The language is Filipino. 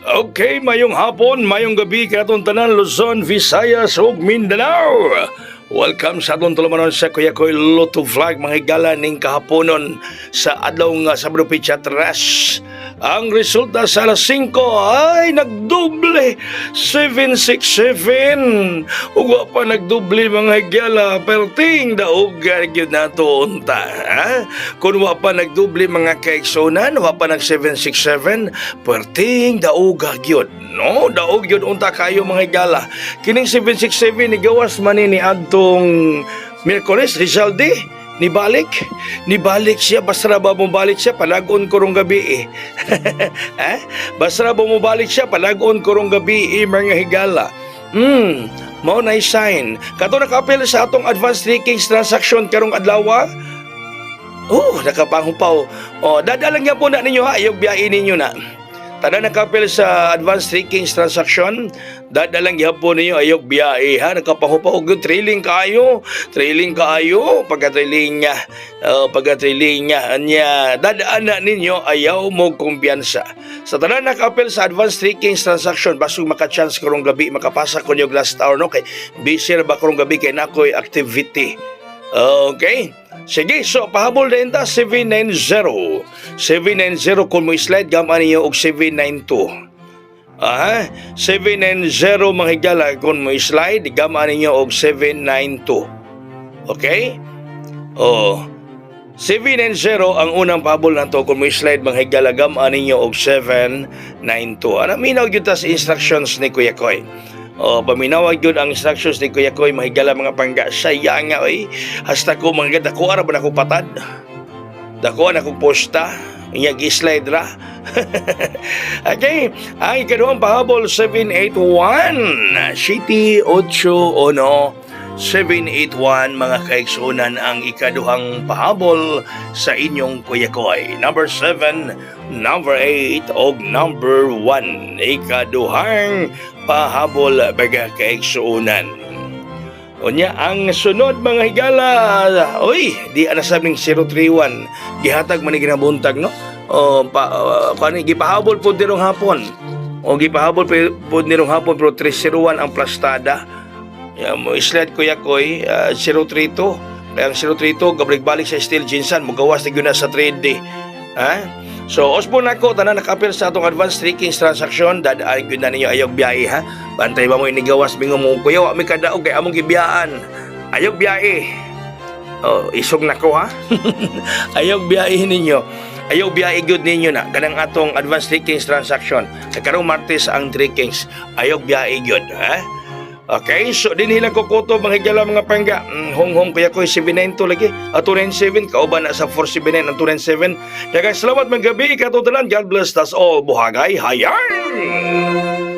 Okay, mayong hapon, mayong gabi katong tanan Luzon, Visayas ug Mindanao. Welcome sa atong tulumanon sa Kuya Koy Lotto Vlog, mga higala ning kahaponon sa adlaw nga Sabado Pitsa 3. Ang resulta sa alas 5 ay nagdoble 767. Ug wa pa nagdoble mga higala, perting daog gyud nato unta. Ha? Kung wa pa nagdoble mga kaigsunan, wa pa nag 767, perting daog gyud. No, daog yun unta kayo mga higala. Kining 767 ni gawas man ni adtong Miyerkules, Rizalde, nibalik siya. Basta ba mobalik siya, palagon ko rong gabi eh. Basta ba mobalik siya, palagon ko rong gabi mga higala. Mao na sign. Kato nakapil sa atong advance takings transaction karong adlaw. Nakapangupaw. Dadalang yan po na ninyo ha, ayog biyain ninyo na. Tada nakapil sa advance takings transaction, dadalang yapon niyo ayok biyahe ha, nakapahupaw og trailing kaayo, pagka-trailing niya, anya dadaan na ninyo ayaw mo kumpiyansa. Sa tada nakapil sa advance takings transaction, basig maka-chance karong gabi makapasa ko niyo last hour no kay busy ba karong gabi kay nakoy activity. Okay? Sige, so pahabol na inta 790 kung mo slide gaman niyo og 792. 790 mga higala kung mo slide gaman niyo og 792. Okay? 790 ang unang pahabol nato kung mo slide mga higala gaman niyo og 792. Ana minaw gyud ta sa instructions ni Kuya Koy. Paminawag yun ang instructions ni Kuya Koy, mahigala mga pangga. Saya nga hasta ko mga dako ara ba na akong patad, dako na akong posta inyag slide ra. Okay, ang ikaduhang pahabol 781 City 8 781 mga kaigsunan ang ikaduhang pahabol sa inyong Kuya Koy. Number 7, number 8 o number 1 ikaduhang pahabol baga kaigsunan. Unya ang sunod mga higala, di anasabing 031 gihatag man ni ginabuntag no. Gipahabol po dirong hapon. Gipahabol po dirong hapon pero 301 ang plastada. Mo slide Kuya Koy 032. Ang 032 gabalik-balik sa steel jinsan mo gawas na gyud sa 3D. So ospo nako tanan nakapil sa atong advance takings transaction, dadaan gyud na ninyo ayog biyahe ha. Bantay ba mo inigawas bingo mo kuya wa mi kadaog kay among gibiyaan. Ayog biyahe. Isog nako ha. Ayog biyahe ninyo. Ayaw biyahe gyud ninyo na kanang atong advance takings transaction. Karong Martes ang takings. Ayog biyahe gyud ha. Okay, so din hilang kukuto mga higala mga pangga. Hong Kuya Koy 792 lagi. 297 kauban na sa 479 ang 297. Daghang salamat mga gabi katutanan. God bless us all. Buhagay hayang.